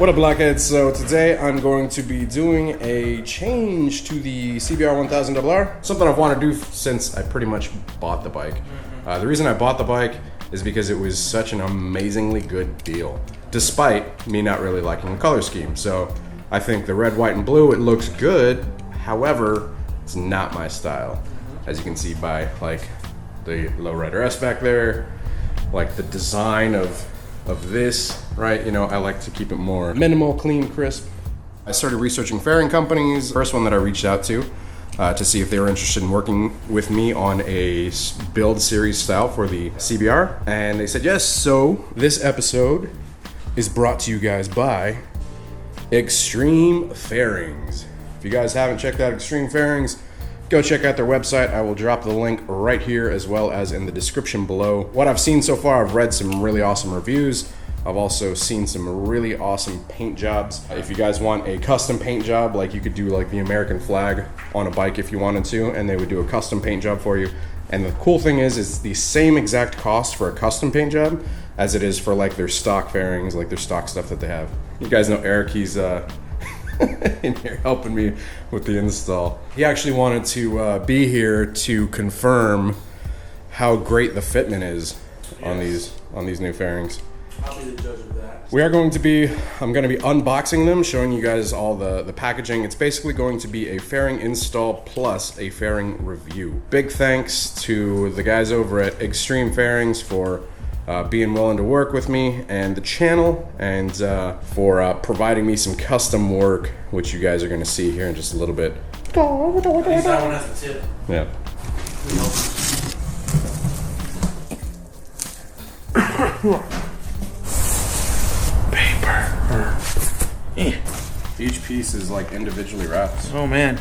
What up, Blockhead? So today I'm going to be doing a change to the CBR 1000RR. Something I've wanted to do since I pretty much bought the bike. The reason I bought the bike is because it was such an amazingly good deal, despite me not really liking the color scheme. So I think the red, white, and blue, it looks good. However, it's not my style. As you can see by like the lowrider S back there, like the design of this, right? You know, I like to keep it more minimal, clean, crisp. I started researching fairing companies. First one that I reached out to see if they were interested in working with me on a build series style for the CBR. And they said yes. So this episode is brought to you guys by Extreme Fairings. If you guys haven't checked out Extreme Fairings, go check out their website. I will drop the link right here as well as in the description below. What I've seen so far, I've read some really awesome reviews. I've also seen some really awesome paint jobs. If you guys want a custom paint job, like you could do like the American flag on a bike if you wanted to, and they would do a custom paint job for you. And the cool thing is it's the same exact cost for a custom paint job as it is for like their stock fairings, like their stock stuff that they have. You guys know Eric, he's in here helping me with the install. He actually wanted to be here to confirm how great the fitment is on these new fairings. I'll be the judge of that. I'm going to be unboxing them, showing you guys all the packaging. It's basically going to be a fairing install plus a fairing review. Big thanks to the guys over at Extreme Fairings for being willing to work with me and the channel, and for providing me some custom work, which you guys are going to see here in just a little bit. At least that one has the tip. Yeah. Paper. Each piece is like individually wrapped. Oh man.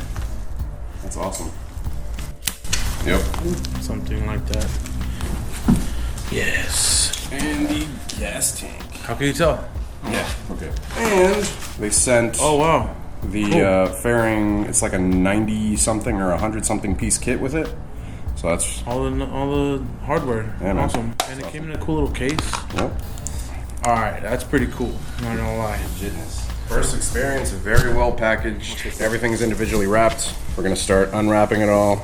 That's awesome. Yep. Something like that. Yes. And the gas tank. How can you tell? Yeah. Okay. And they sent. Oh wow. The fairing, it's like a 90 something or 100 something piece kit with it. So that's all the hardware. Yeah, awesome. And it came in a cool little case. Yep. All right, that's pretty cool. I'm not gonna lie. Goodness. First experience, very well packaged. Everything's individually wrapped. We're gonna start unwrapping it all,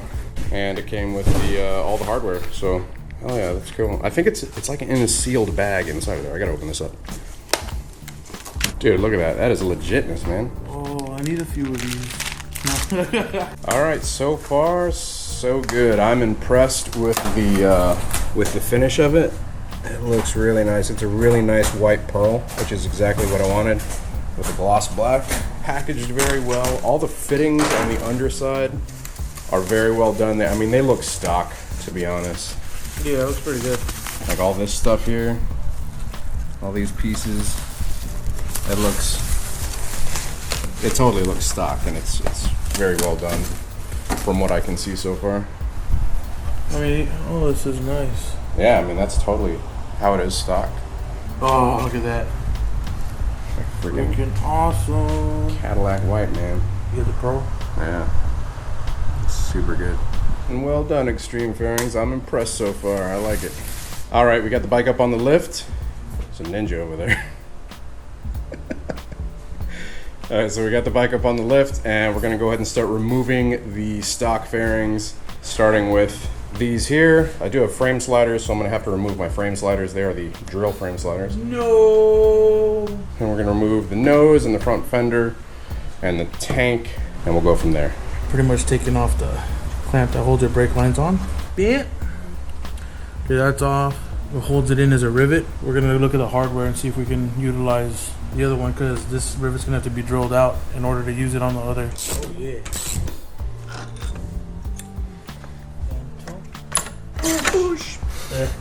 and it came with the all the hardware. So, oh yeah, that's cool. I think it's like in a sealed bag inside of there. I gotta open this up. Dude, look at that. That is legitness, man. Oh, I need a few of these. All right, so far so good. I'm impressed with the finish of it. It looks really nice. It's a really nice white pearl, which is exactly what I wanted, with a gloss black. Packaged very well. All the fittings on the underside are very well done. I mean, they look stock, to be honest. Yeah, it looks pretty good. Like all this stuff here, all these pieces, it totally looks stock, and it's very well done from what I can see so far. I mean, oh, this is nice. Yeah, I mean, that's totally how it is stock. Oh, look at that. Like freaking awesome. Cadillac white, man. You get the Pro? Yeah. It's super good. And well done, Extreme Fairings. I'm impressed so far. I like it. All right, we got the bike up on the lift. There's a ninja over there. All right, so we got the bike up on the lift, and we're gonna go ahead and start removing the stock fairings, starting with these here. I do have frame sliders, so I'm gonna have to remove my frame sliders. They are the drill frame sliders. No. And we're gonna remove the nose and the front fender and the tank, and we'll go from there. Pretty much taking off the clamp that holds your brake lines on. Yeah. Okay, that's off. What holds it in is a rivet. We're gonna look at the hardware and see if we can utilize the other one, because this rivet's gonna have to be drilled out in order to use it on the other. Oh yeah. Push.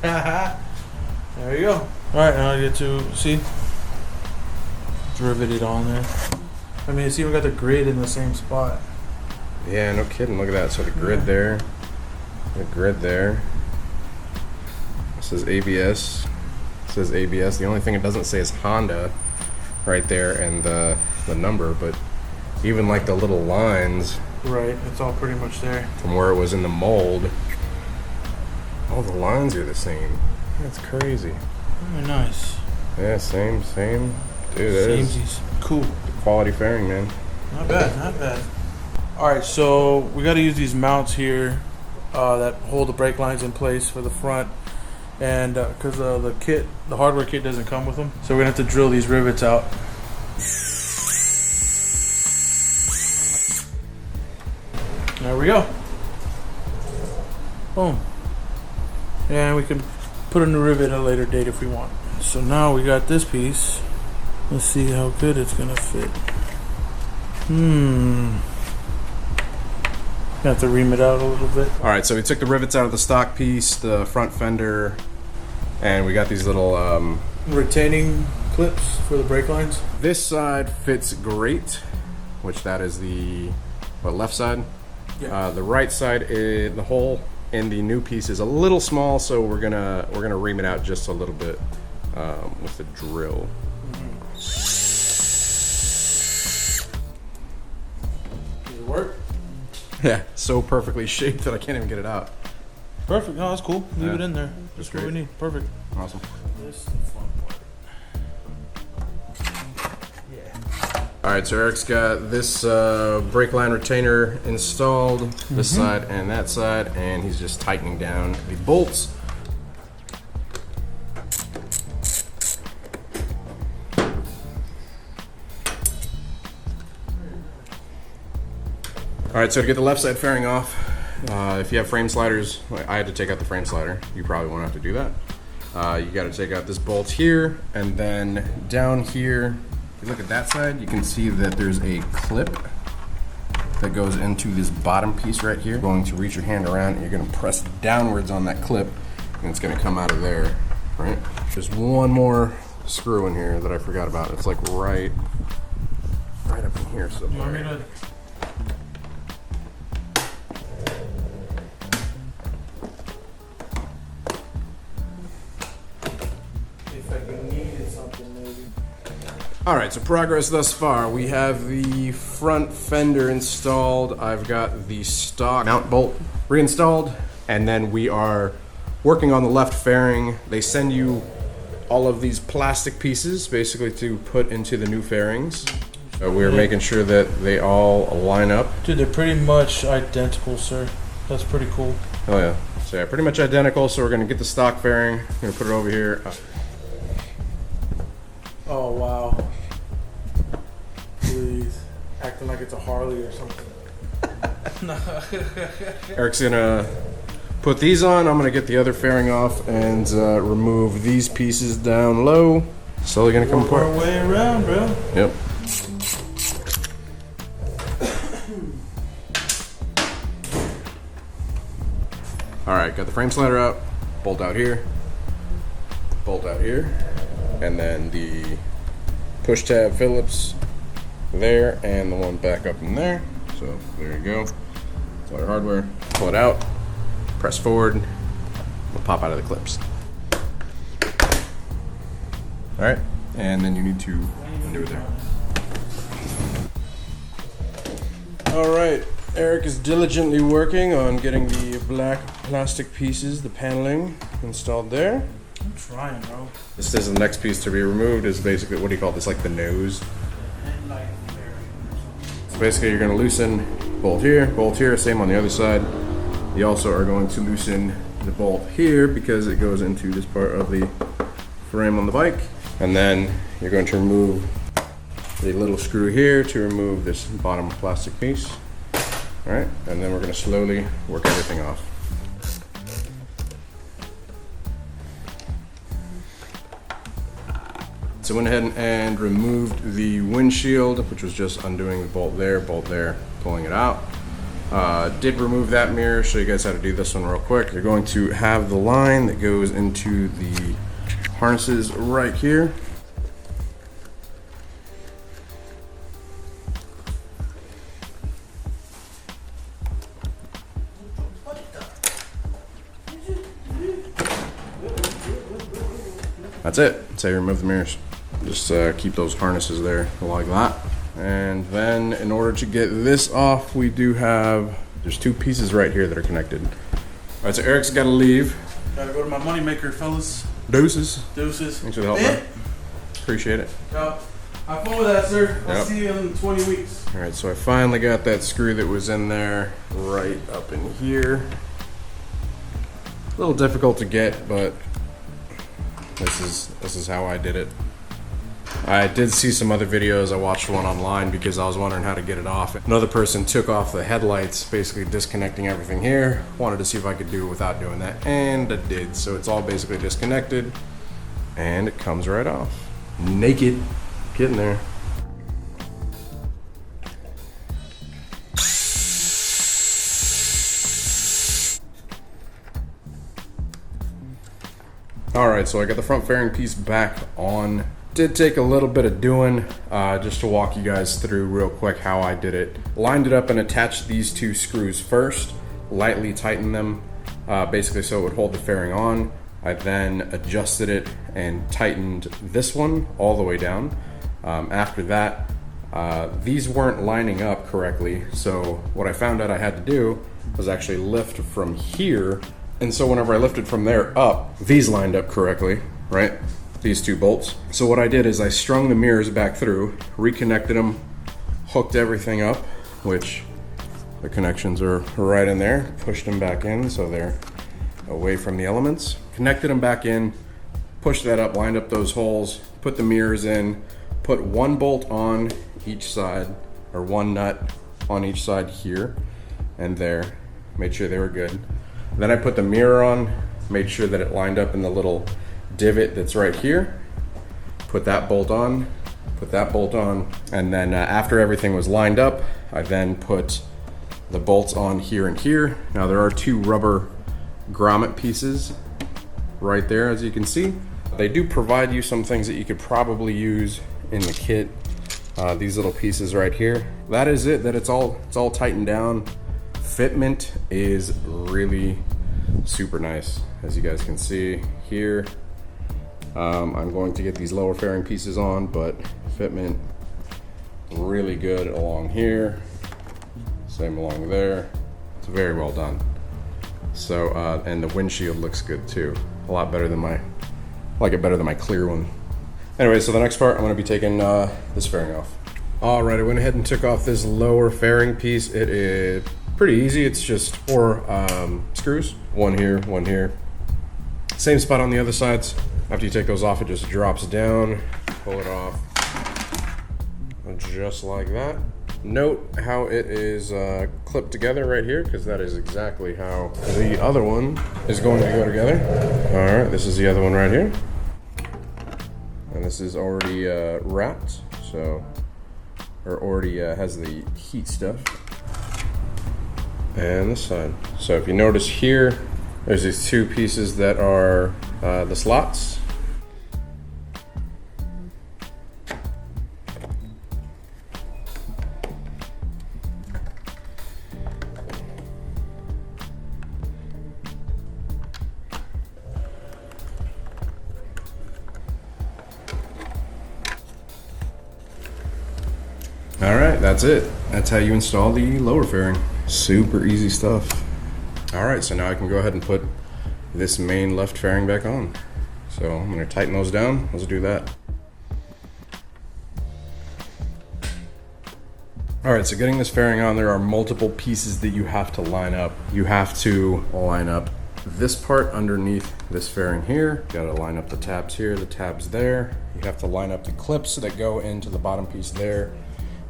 There you go. All right, now I get to see. It's riveted on there. I mean, it's even got the grid in the same spot. Yeah, no kidding. Look at that. So the grid there, the grid there. It says ABS. It says ABS. The only thing it doesn't say is Honda right there, and the number, but even like the little lines. Right, it's all pretty much there. From where it was in the mold. All the lines are the same. That's crazy. Very nice. Yeah, same Dude, that is Samesies. Cool. quality fairing, man. Not bad, not bad. All right, so we got to use these mounts here that hold the brake lines in place for the front, and because the hardware kit doesn't come with them, so we're gonna have to drill these rivets out. There we go. Boom. And we can put a new rivet at a later date if we want. So now we got this piece. Let's see how good it's gonna fit. Have to ream it out a little bit. All right, so we took the rivets out of the stock piece, the front fender, and we got these little retaining clips for the brake lines. This side fits great, which that is the left side. Yeah. The right side, the hole in the new piece is a little small, so we're gonna ream it out just a little bit with the drill. Does it work? Yeah, so perfectly shaped that I can't even get it out. Perfect. No, that's cool. Leave it in there. That's That's what we great. need. Perfect. Awesome. This is the fun part. Yeah. All right, so Eric's got this brake line retainer installed, this side and that side, and he's just tightening down the bolts. All right, so to get the left side fairing off, if you have frame sliders, I had to take out the frame slider. You probably won't have to do that. You got to take out this bolt here, and then down here, if you look at that side, you can see that there's a clip that goes into this bottom piece right here. You're going to reach your hand around, and you're going to press downwards on that clip, and it's going to come out of there, right? There's one more screw in here that I forgot about. It's like right up in here You want me somewhere. to? If I needed something, maybe. All right, so progress thus far. We have the front fender installed. I've got the stock mount bolt reinstalled, and then we are working on the left fairing. They send you all of these plastic pieces basically to put into the new fairings. So we're making sure that they all line up. Dude, they're pretty much identical, sir. That's pretty cool. Oh yeah, so yeah, pretty much identical. So we're gonna get the stock fairing. I'm gonna put it over here. Oh, wow. Please. Acting like it's a Harley or something. Eric's gonna put these on. I'm gonna get the other fairing off and remove these pieces down low. Slowly gonna come Work our apart. way around, bro. Yep. All right, got the frame slider out. Bolt out here. Bolt out here, and then the push tab Phillips there, and the one back up in there. So there you go. It's all your hardware. Pull it out. Press forward. It'll pop out of the clips. All right, and then you need to undo it there. All right, Eric is diligently working on getting the black plastic pieces, the paneling, installed there. I'm trying, bro. This is the next piece to be removed. Is basically, what do you call this? Like the nose. Headlight. So basically, you're going to loosen bolt here, same on the other side. You also are going to loosen the bolt here because it goes into this part of the frame on the bike. And then you're going to remove the little screw here to remove this bottom plastic piece. All right, and then we're going to slowly work everything off. So went ahead and removed the windshield, which was just undoing the bolt there, pulling it out. Did remove that mirror, show you guys how to do this one real quick. You're going to have the line that goes into the harnesses right here. That's it. That's how you remove the mirrors. Just keep those harnesses there like that. And then in order to get this off, we do have, there's two pieces right here that are connected. All right, so Eric's got to leave. Gotta go to my moneymaker, fellas. Deuces. Deuces. Thanks for the help, man. Appreciate it. Ciao. Have fun with that, sir. I'll Yep. see you in 20 weeks. All right, so I finally got that screw that was in there right up in here. A little difficult to get, but this is how I did it. I did see some other videos. I watched one online because I was wondering how to get it off. Another person took off the headlights, basically disconnecting everything here. Wanted to see if I could do it without doing that, and I did. So it's all basically disconnected, and it comes right off. Naked. Getting there. All right, so I got the front fairing piece back on. Did take a little bit of doing, just to walk you guys through real quick how I did it. Lined it up and attached these two screws first, lightly tightened them, basically so it would hold the fairing on. I then adjusted it and tightened this one all the way down. After that, these weren't lining up correctly, so what I found out I had to do was actually lift from here, and so whenever I lifted from there up, these lined up correctly, right? These two bolts. So what I did is I strung the mirrors back through, reconnected them, hooked everything up, which the connections are right in there, pushed them back in so they're away from the elements, connected them back in, pushed that up, lined up those holes, put the mirrors in, put one bolt on each side, or one nut on each side here and there, made sure they were good. Then I put the mirror on, made sure that it lined up in the little divot that's right here, put that bolt on, and then after everything was lined up, I then put the bolts on here and here. Now there are two rubber grommet pieces right there, as you can see. They do provide you some things that you could probably use in the kit. These little pieces right here. That is it. That it's all tightened down. Fitment is really super nice, as you guys can see here. I'm going to get these lower fairing pieces on, but fitment really good along here. Same along there. It's very well done. So and the windshield looks good too. A lot better than I like it better than my clear one. Anyway, so the next part, I'm going to be taking this fairing off. All right, I went ahead and took off this lower fairing piece. It is pretty easy. It's just 4 screws. One here. Same spot on the other sides. After you take those off, it just drops down. Pull it off. Just like that. Note how it is clipped together right here, because that is exactly how the other one is going to go together. All right, this is the other one right here. And this is already wrapped, so, or already has the heat stuff. And this side. So if you notice here, there's these two pieces that are the slots. All right, that's it. That's how you install the lower fairing. Super easy stuff. All right, so now I can go ahead and put this main left fairing back on. So I'm gonna tighten those down. Let's do that. All right, so getting this fairing on, there are multiple pieces that you have to line up. You have to line up this part underneath this fairing here. You gotta line up the tabs here, the tabs there. You have to line up the clips that go into the bottom piece there.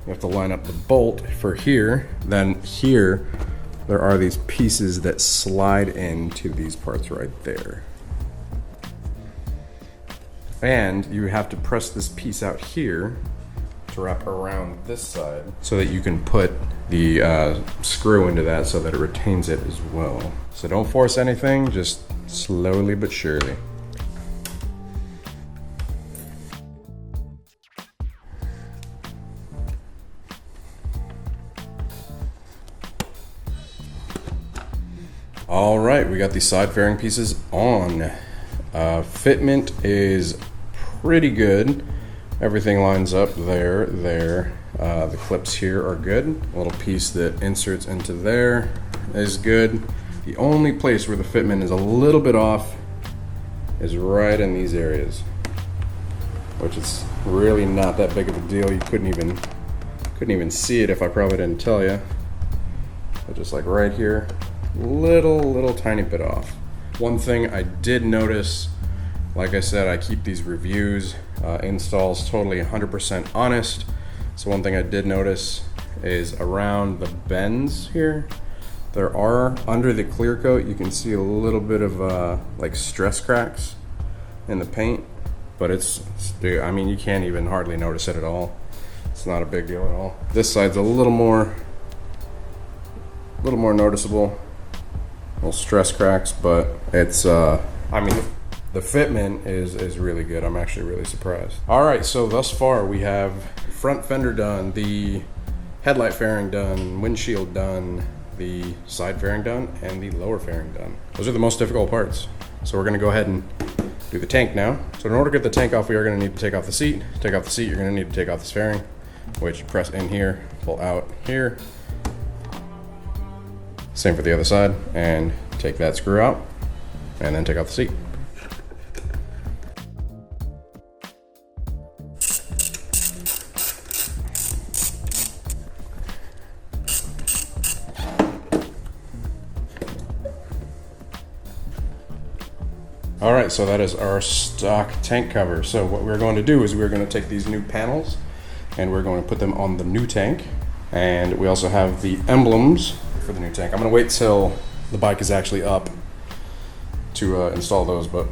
You have to line up the bolt for here. Then here, there are these pieces that slide into these parts right there. And you have to press this piece out here to wrap around this side so that you can put the screw into that so that it retains it as well. So don't force anything, just slowly but surely. All right, we got these side fairing pieces on. Fitment is pretty good. Everything lines up there. The clips here are good. A little piece that inserts into there is good. The only place where the fitment is a little bit off is right in these areas, which is really not that big of a deal. You couldn't even see it if I probably didn't tell you. But just like right here, little tiny bit off. One thing I did notice, like I said, I keep these reviews, installs totally 100% honest. So one thing I did notice is around the bends here, there are, under the clear coat, you can see a little bit of like stress cracks in the paint, but I mean, you can't even hardly notice it at all. It's not a big deal at all. This side's a little more noticeable, little stress cracks, but it's, I mean, the fitment is really good. I'm actually really surprised. All right, so thus far we have front fender done, the headlight fairing done, windshield done, the side fairing done, and the lower fairing done. Those are the most difficult parts. So we're gonna go ahead and do the tank now. So in order to get the tank off, we are gonna need to take off the seat. Take off the seat, you're gonna need to take off this fairing, which you press in here, pull out here. Same for the other side, and take that screw out, and then take off the seat. All right, so that is our stock tank cover. So what we're going to do is we're going to take these new panels and we're going to put them on the new tank. And we also have the emblems for the new tank. I'm going to wait till the bike is actually up to install those, but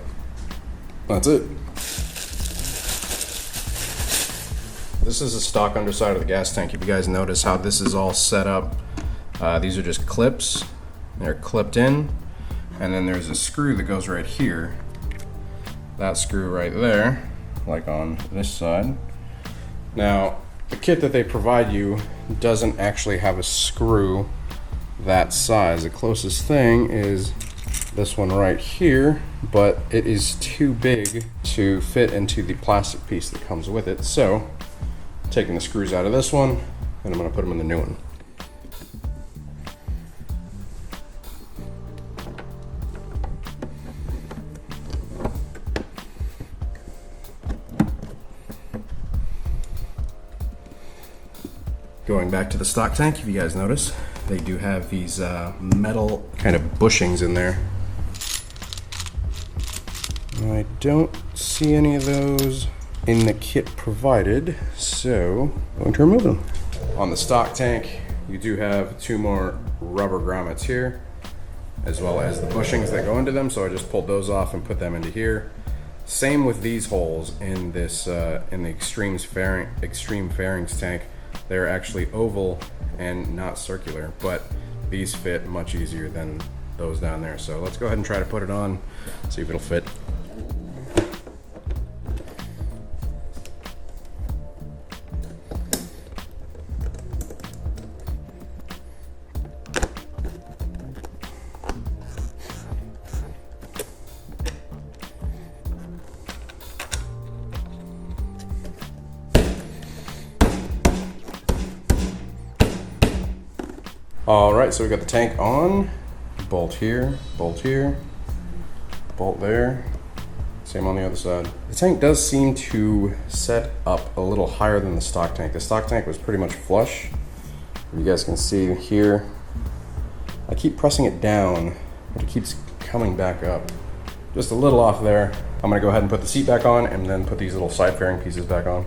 that's it. This is a stock underside of the gas tank. If you guys notice how this is all set up, these are just clips. They're clipped in. And then there's a screw that goes right here. That screw right there, like on this side. Now, the kit that they provide you doesn't actually have a screw that size. The closest thing is this one right here, but it is too big to fit into the plastic piece that comes with it. So, taking the screws out of this one, and I'm gonna put them in the new one. Going back to the stock tank, if you guys notice, they do have these metal kind of bushings in there. I don't see any of those in the kit provided, so I'm going to remove them. On the stock tank, you do have two more rubber grommets here, as well as the bushings that go into them, so I just pulled those off and put them into here. Same with these holes in this in the Extreme Fairings tank. They're actually oval and not circular, but these fit much easier than those down there. So let's go ahead and try to put it on, see if it'll fit. All right, so we got the tank on. Bolt here, bolt there. Same on the other side. The tank does seem to set up a little higher than the stock tank. The stock tank was pretty much flush. You guys can see here, I keep pressing it down, but it keeps coming back up. Just a little off there. I'm gonna go ahead and put the seat back on and then put these little side fairing pieces back on.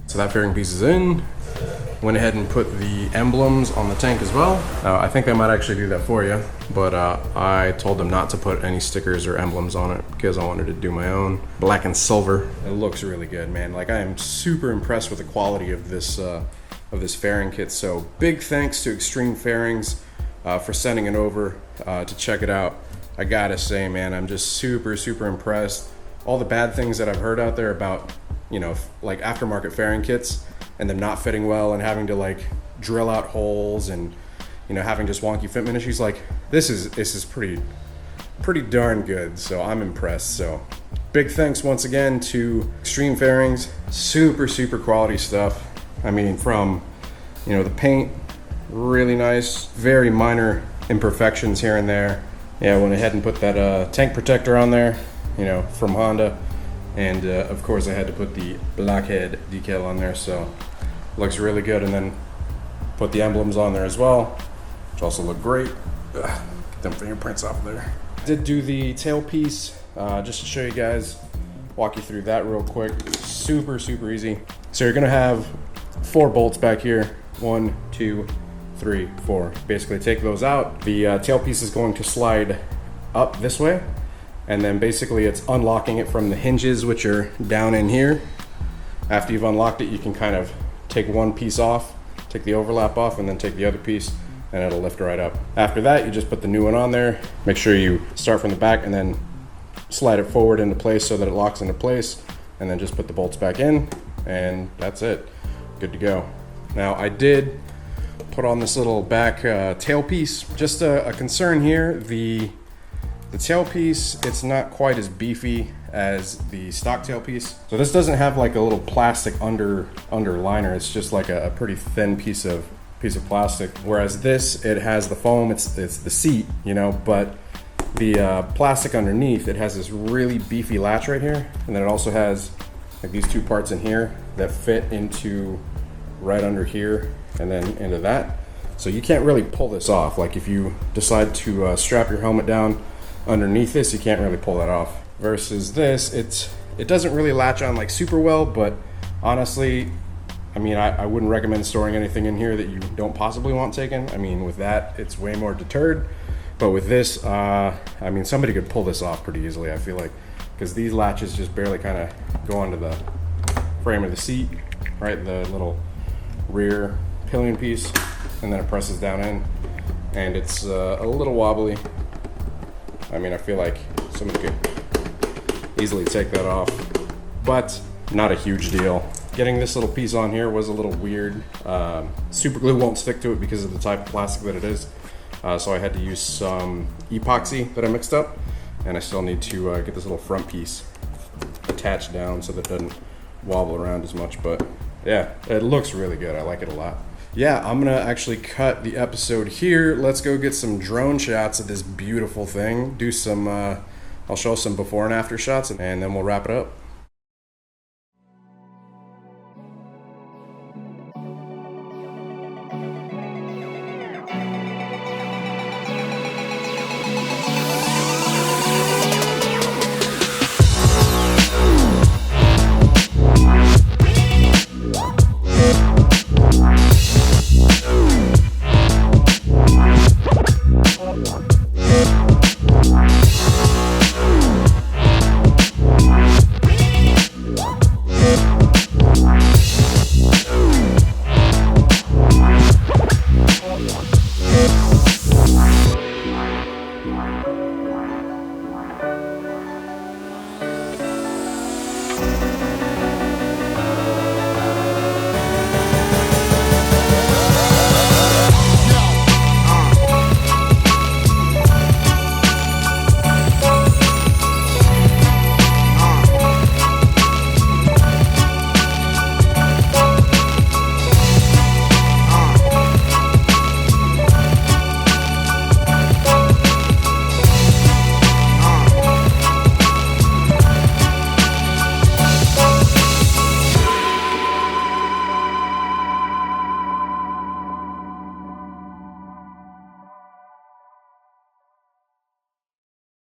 So that fairing piece is in. Went ahead and put the emblems on the tank as well. I think they might actually do that for you, but I told them not to put any stickers or emblems on it because I wanted to do my own. Black and silver. It looks really good, man. Like, I am super impressed with the quality of this fairing kit. So big thanks to Extreme Fairings for sending it over to check it out. I gotta say, man, I'm just super impressed. All the bad things that I've heard out there about, you know, like aftermarket fairing kits and them not fitting well and having to like drill out holes and, you know, having just wonky fitment issues, like this is pretty darn good. So I'm impressed. So big thanks once again to Extreme Fairings. Super quality stuff. I mean, from, you know, the paint, really nice. Very minor imperfections here and there. Yeah, I went ahead and put that tank protector on there, you know, from Honda. And of course I had to put the Blockhead decal on there, so looks really good. And then put the emblems on there as well, which also look great. Ugh, get them fingerprints off of there. Did do the tailpiece, just to show you guys, walk you through that real quick. Super easy. So you're gonna have 4 bolts back here. 1, 2, 3, 4. Basically take those out. The tailpiece is going to slide up this way, and then basically it's unlocking it from the hinges, which are down in here. After you've unlocked it, you can kind of take one piece off, take the overlap off, and then take the other piece, and it'll lift right up. After that, you just put the new one on there. Make sure you start from the back and then slide it forward into place so that it locks into place, and then just put the bolts back in, and that's it. Good to go. Now I did put on this little back tailpiece. Just a concern here, the tailpiece, it's not quite as beefy as the stock tailpiece. So this doesn't have like a little plastic underliner. It's just like a pretty thin piece of plastic. Whereas this, it has the foam, it's the seat, you know, but the plastic underneath, it has this really beefy latch right here. And then it also has like these 2 parts in here that fit into right under here and then into that. So you can't really pull this off. Like if you decide to strap your helmet down underneath this, you can't really pull that off. Versus this, it doesn't really latch on like super well, but honestly, I mean, I wouldn't recommend storing anything in here that you don't possibly want taken. I mean, with that, it's way more deterred. But with this, I mean, somebody could pull this off pretty easily, I feel like, because these latches just barely kind of go onto the frame of the seat, right? The little rear pillion piece, and then it presses down in, and it's a little wobbly. I mean, I feel like somebody could easily take that off, but not a huge deal. Getting this little piece on here was a little weird. Super glue won't stick to it because of the type of plastic that it is. So I had to use some epoxy that I mixed up, and I still need to get this little front piece attached down so that it doesn't wobble around as much. But yeah, it looks really good. I like it a lot. Yeah, I'm gonna actually cut the episode here. Let's go get some drone shots of this beautiful thing. Do some, I'll show some before and after shots, and then we'll wrap it up.